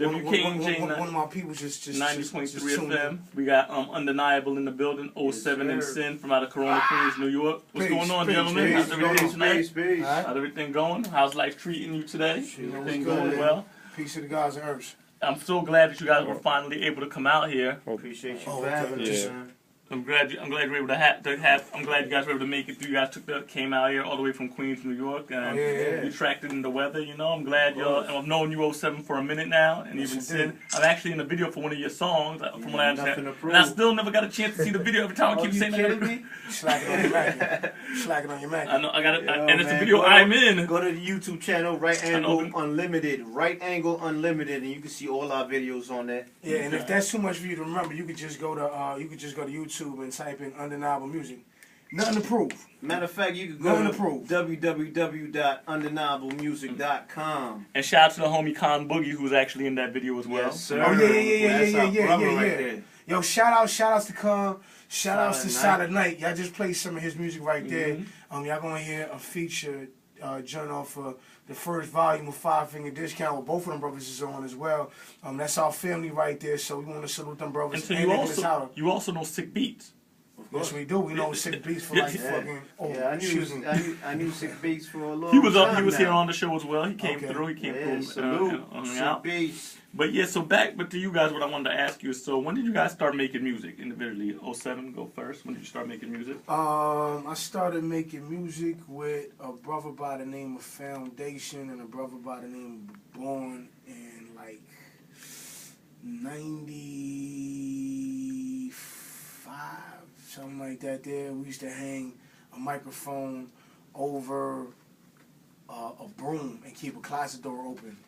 WKNJ one of my people just 90.3 FM. We got Undeniable in the building. 07 and Sin from out of Corona, Queens, New York. What's going on, gentlemen? How's everything tonight? How's everything going? How's life treating you today? Everything going well? Peace to the gods and earth. I'm so glad that you guys were finally able to come out here. Appreciate you for having us. I'm glad you were able to have. I'm glad you guys were able to make it through. You guys came out here all the way from Queens, New York, and you tracked it in the weather. You know, I'm glad y'all. I've known you 07 for a minute now, and even Sid. I'm actually in the video for one of your songs, from what I understand, and I still never got a chance to see the video. Every time I keep saying that. Slacking on your Mac. Slacking on your Mac. I know. I got it, and it's a video I'm in. Go to the YouTube channel, Right Angle Unlimited, and you can see all our videos on there. Yeah, and if that's too much for you to remember, you could just go to YouTube and type in Undeniable Music. Nothing to prove. Matter of fact, you can go to www.undeniablemusic.com. And shout out to the homie Con Boogie, who's actually in that video as well. Yes, sir. Oh yeah. Yo, shout outs to Con. Shout outs to Silent Night. Y'all just played some of his music right there. Y'all gonna hear a feature joint off the first volume of 5 Finger Discount, where both of them brothers is on as well. That's our family right there, so we want to salute them brothers. And so you also know Sick Beats. Yes, we do. We know Sick Beats for like fucking. I knew Sick Beats for a long time. He was here on the show as well. He came through. He came through. Sick Beats. But but to you guys, what I wanted to ask you is, so when did you guys start making music individually? 07, go first. When did you start making music? I started making music with a brother by the name of Foundation and a brother by the name of Born in like 95, something like that. There, we used to hang a microphone over a broom and keep a closet door open.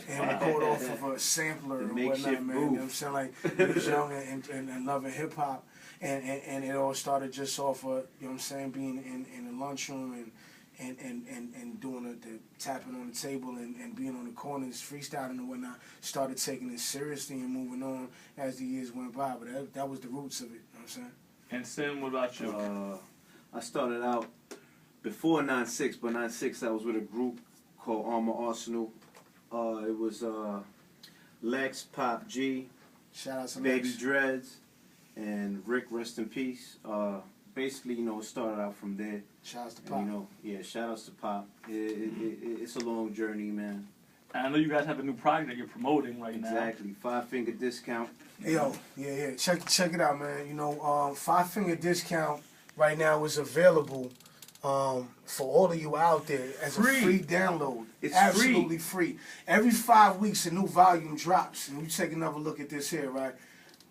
And record off of a sampler and whatnot, man. You know what I'm saying? Like, we was young and loving hip-hop. And it all started just off of, you know what I'm saying, being in the lunchroom and doing the tapping on the table and being on the corners, freestyling and whatnot. Started taking it seriously and moving on as the years went by. But that was the roots of it, you know what I'm saying? And Sin, what about you? I started out before 9-6, but 9-6 I was with a group called Armor Arsenal. It was Lex, Pop G, shout out to Baby Lex. Dreads, and Rick, rest in peace. Basically, it started out from there. Shout outs to Pop. Shout outs to Pop. It's a long journey, man. And I know you guys have a new project that you're promoting right now. Exactly, 5 Finger Discount. Yo, yeah. Check it out, man. 5 Finger Discount right now is available. For all of you out there as a free download. It's absolutely free. Every 5 weeks a new volume drops. And you take another look at this here, right?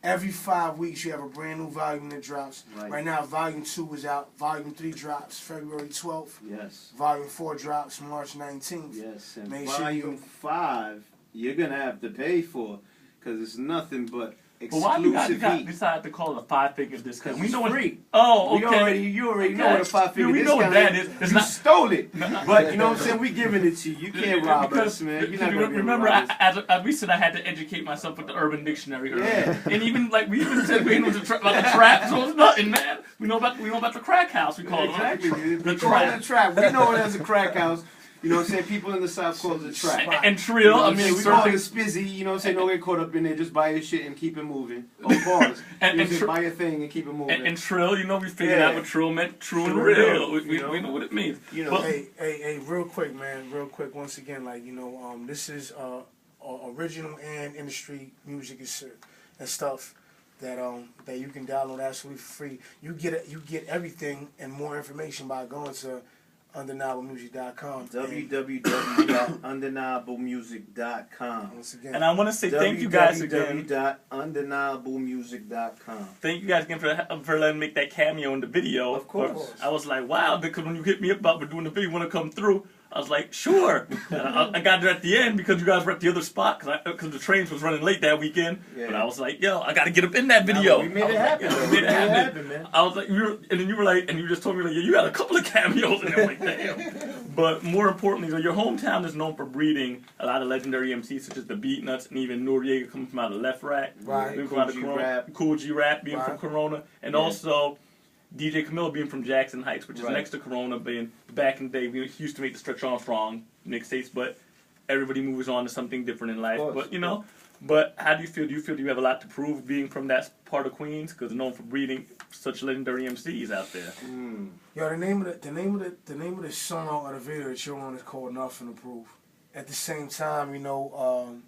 Every 5 weeks you have a brand new volume that drops. Right now volume 2 is out. Volume 3 drops February 12th. Yes. Volume 4 drops March 19th. Yes. And volume 5 you're going to have to pay for because it's nothing but exclusive. But why you guys decide to call it a 5 Finger Discount? We know free. Oh, okay. You already know what a 5 Finger we Discount know what that is. You stole it. But you know what I'm saying? We giving it to you. You can't rob us, man. You're not remember, as we said, I had to educate myself with the Urban Dictionary earlier. Yeah. And even we even said we know about the trap, so it's nothing, man. We know about the crack house. We call it exactly. The trap. We know it as a crack house. You know what I'm saying? People in the South call it a trap. And trill, we call it a spizzy, you know what I'm saying? Don't get caught up in there. Just buy your shit and keep it moving. Oh, pause. Just buy your thing and keep it moving. And trill, we figured out what trill meant. True and real. We know what it means. Hey, real quick, man. Real quick, once again, this is original and industry music and stuff that you can download absolutely for free. You get everything and more information by going to undeniablemusic.com. www.undeniablemusic.com. Once again. And I want to say thank you guys again. www.undeniablemusic.com. Thank you guys again for letting me make that cameo in the video. Of course. I was like, wow, because when you hit me up about doing the video, want to come through, I was like, sure. And I got there at the end because you guys were at the other spot because the trains was running late that weekend. Yeah. But I was like, yo, I got to get up in that video. We made it happen. We made it happen, man. I was like, and then you were like, and you just told me, like, yeah, you had a couple of cameos. And I'm like, damn. But more importantly, your hometown is known for breeding a lot of legendary MCs such as the Beatnuts and even Noriega coming from out of Left Rack. Right. Cool G Rap being from Corona. And also DJ Camilla being from Jackson Heights, which is next to Corona, being back in the day, we used to make the Stretch Armstrong mixtapes, but everybody moves on to something different in life. Of course. But you know, but how do you feel? Do you feel you have a lot to prove being from that part of Queens? Because known for breeding such legendary MCs out there. Yo, the name of the song or the video that you're on is called "Nothing to Prove." At the same time, the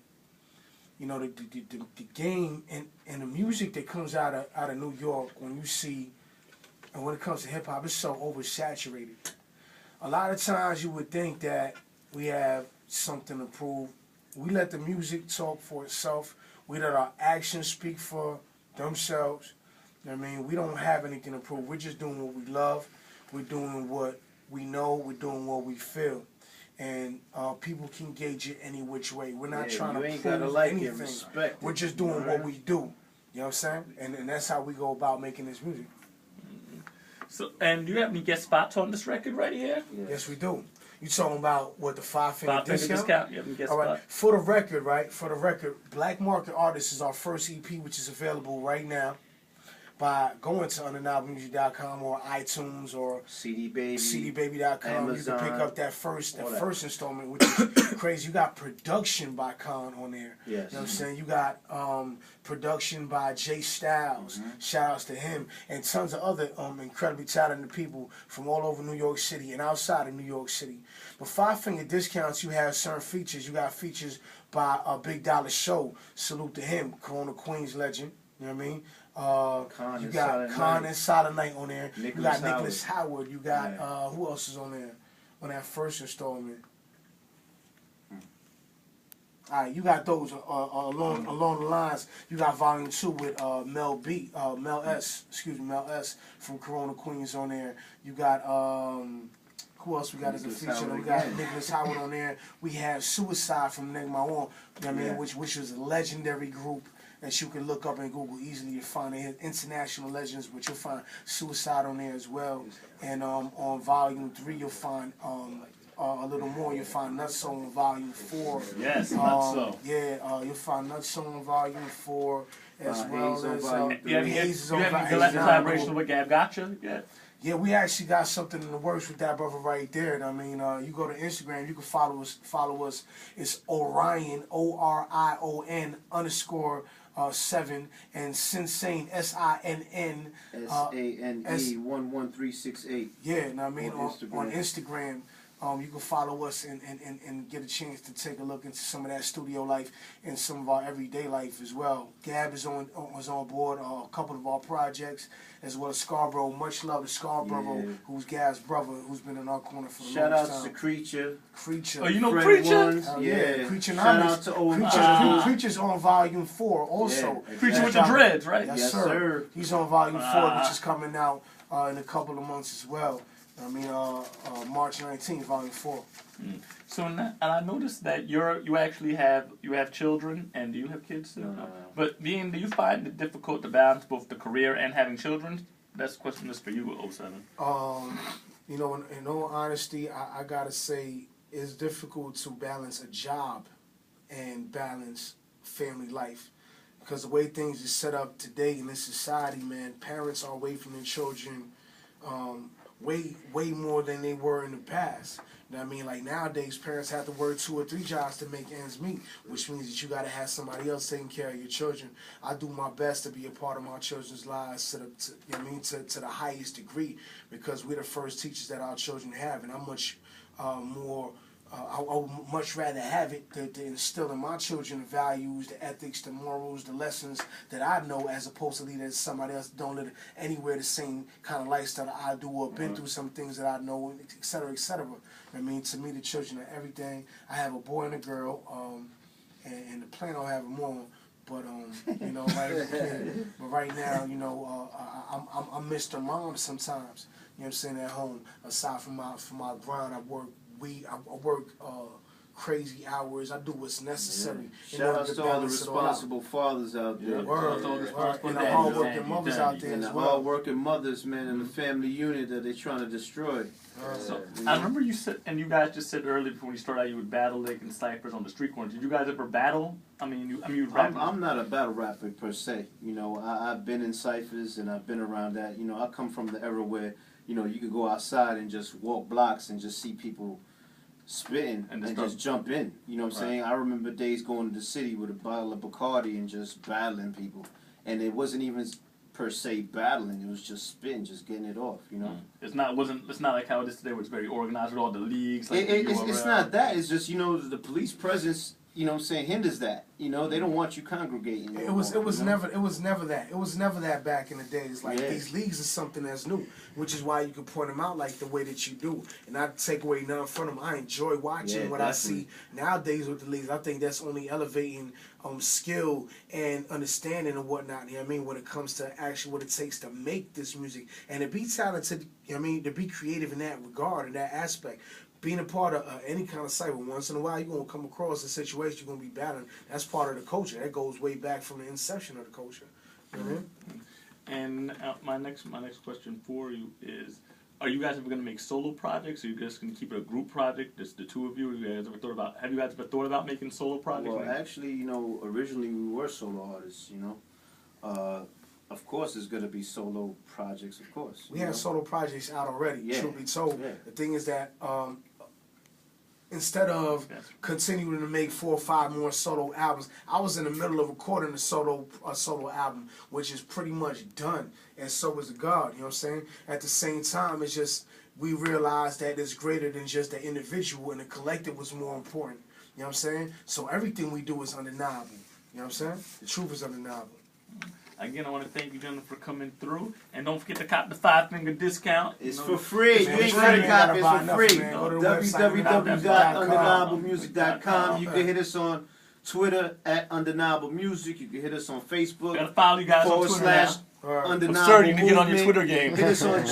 game and the music that comes out of New York, when you see, and when it comes to hip hop, it's so oversaturated. A lot of times you would think that we have something to prove. We let the music talk for itself. We let our actions speak for themselves. You know what I mean? We don't have anything to prove. We're just doing what we love. We're doing what we know. We're doing what we feel. And people can gauge it any which way. We're not trying to prove anything. We're just doing what we do. You know what I'm saying? And that's how we go about making this music. So, and do you have any guest spots on this record right here? Yes, we do. You talking about what, the 5-finger discount? Discount? You have any guest spots? All right. For the record, Black Market Artist is our first EP, which is available right now by going to undeniablemusic.com or iTunes or CDBaby.com. Amazon, you can pick up that first installment, which is crazy. You got production by Khan on there. Yes. You know what I'm saying? You got production by Jay Styles. Shout outs to him. And tons of other incredibly talented people from all over New York City and outside of New York City. But 5-finger discounts, you have certain features. You got features by Big Dollar Show. Salute to him. Corona Queens legend. You know what I mean? You got Khan and Silent Night on there. You got Nicholas Howard. You got who else is on there on that first installment? All right, you got those along the lines. You got Volume 2 with Mel S from Corona Queens on there. You got who else we got as a feature? We got Nicholas Howard on there. We have Suicide from Neg Ma Won, you know what I mean, which was a legendary group that you can look up in Google easily. You find they have international legends, but you'll find Suicide on there as well. And on Volume 3, you'll find a little more. You'll find Nutso on Volume 4. Yes, Nutso. Yeah, you'll find Nutso on Volume 4 as well as Hayes on Volume 3. Collaboration with Gab Gotcha? Yeah, we actually got something in the works with that brother right there. I mean, you go to Instagram, you can follow us. It's Orion, ORION _7, and Sinsane, SINN SANE 11368. Yeah, I mean on Instagram. You can follow us and get a chance to take a look into some of that studio life and some of our everyday life as well. Gab is on board a couple of our projects, as well as Scarborough. Much love to Scarborough, who's Gab's brother, who's been in our corner for the longest time. Shout out to Creature. Oh, you know Creature? Yeah, Creature. Shout out to Creature's on Volume 4 also. Yeah, exactly. Creature with the dreads, right? Yes, sir. He's on Volume 4, which is coming out in a couple of months as well. I mean, March 19th, Volume 4. So, and I noticed that you actually have children, and do you have kids? No. But do you find it difficult to balance both the career and having children? That's the question is for you, 07. You know, in all honesty, I gotta say it's difficult to balance a job and balance family life, because the way things are set up today in this society, man, parents are away from their children. Way more than they were in the past. You know what I mean? Like nowadays, parents have to work 2 or 3 jobs to make ends meet, which means that you got to have somebody else taking care of your children. I do my best to be a part of my children's lives to the highest degree, because we're the first teachers that our children have, and I'm much more. I would much rather have it to instill in my children the values, the ethics, the morals, the lessons that I know, as opposed to leading somebody else don't live anywhere the same kind of lifestyle that I do, or been through some things that I know, et cetera, et cetera. I mean, to me, the children are everything. I have a boy and a girl, and the plan on having more. But you know, but right now, you know, I'm Mr. Mom sometimes. You know what I'm saying, at home. Aside from my grind, I work crazy hours. I do what's necessary. Shout out to all the responsible fathers out there. And the hard-working mothers out there as well. And the hard-working mothers, man, and the family unit that they're trying to destroy. So, I remember you said, and you guys just said earlier before we started out, you would battle like in ciphers on the street corners. Did you guys ever battle? I'm not a battle rapper per se. You know, I've been in ciphers and I've been around that. You know, I come from the era where, you know, you could go outside and just walk blocks and just see people spitting and just jump in. You know what I'm saying? I remember days going to the city with a bottle of Bacardi and just battling people, and it wasn't even per se battling. It was just spitting, just getting it off. You know, it's not like how it is today, where it's very organized with all the leagues. Like it's not that. It's just the police presence. You know what I'm saying, hinders that. You know, they don't want you congregating. It was never that. It was never that back in the days. Like these leagues is something that's new, which is why you can point them out like the way that you do. And I take away nothing from them. I enjoy watching what I see nowadays with the leagues. I think that's only elevating skill and understanding and whatnot. You know what I mean? When it comes to actually what it takes to make this music and to be talented. You know what I mean? To be creative in that regard, in that aspect. Being a part of any kind of cyber, once in a while you're going to come across a situation you're going to be battling. That's part of the culture. That goes way back from the inception of the culture. You know what I mean? And my next question for you is, are you guys ever going to make solo projects, or are you just going to keep it a group project, just the two of you? Have you guys ever thought about making solo projects? Well, actually, originally we were solo artists, Of course, there's going to be solo projects, of course. We had solo projects out already, truth be told. Yeah. The thing is that instead of continuing to make 4 or 5 more solo albums, I was in the middle of recording a solo album, which is pretty much done, and so is God, you know what I'm saying? At the same time, it's just, we realized that it's greater than just the individual, and the collective was more important, you know what I'm saying? So everything we do is undeniable, you know what I'm saying? The truth is undeniable. Again, I want to thank you, gentlemen, for coming through. And don't forget to cop the 5-finger discount. It's for free. You ain't got to cop it. It's for free. www.undeniablemusic.com. You can hit us on Twitter at Undeniable Music. You can hit us on Facebook. Gotta follow you guys on Twitter /Undeniable to get on your Twitter game. Hit us on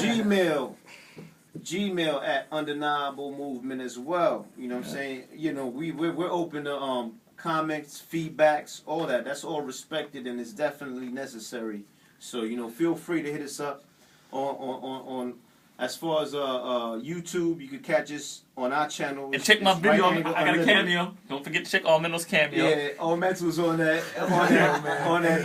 Gmail at Undeniable Movement as well. You know what I'm saying? We're open to comments, feedbacks, all that. That's all respected and is definitely necessary. So, feel free to hit us up on as far as YouTube. You can catch us on our channel. And check my video. I got a cameo. Don't forget to check All Mental's cameo. Yeah, All Mental's on that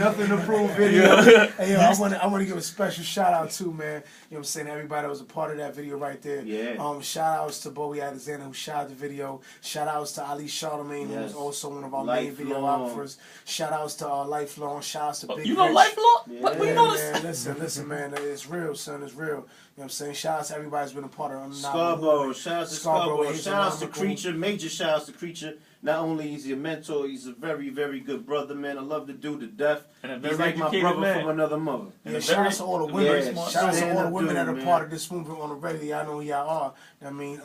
Nothing to Prove video. Hey, yo, I want to give a special shout out too, man. You know what I'm saying? Everybody that was a part of that video right there. Yeah. Shout outs to Bowie Alexander who shot the video. Shout outs to Ali Charlemagne who was also one of our main videographers. Shout outs to Lifelong. Shout outs to Big You know Lifelong? Yeah, But we know this. Man, listen, man. It's real, son. It's real. You know what I'm saying? Shout outs to everybody who's been a part of Scarborough. Shout outs to Scarborough. Shout outs to Creature. Major shout outs to Creature. Not only is he a mentor, he's a very, very good brother, man. I love the dude to death. He's like my brother from another mother. Yeah, shout out to all the women. Shout out to all the women that are part of this movement on the radio. I know who y'all are. I mean,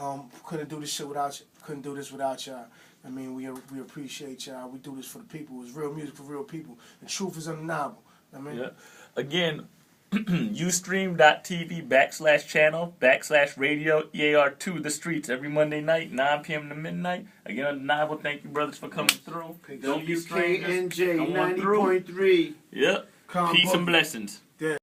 couldn't do this shit without you. Couldn't do this without y'all. I mean, we appreciate y'all. We do this for the people. It's real music for real people. The truth is undeniable. I mean, again, ustream.tv/channel/radio EAR2 The Streets every Monday night, 9 p.m. to midnight. Again, Undeniable, thank you, brothers, for coming through. WKNJ 90.3. Yep. Peace and blessings.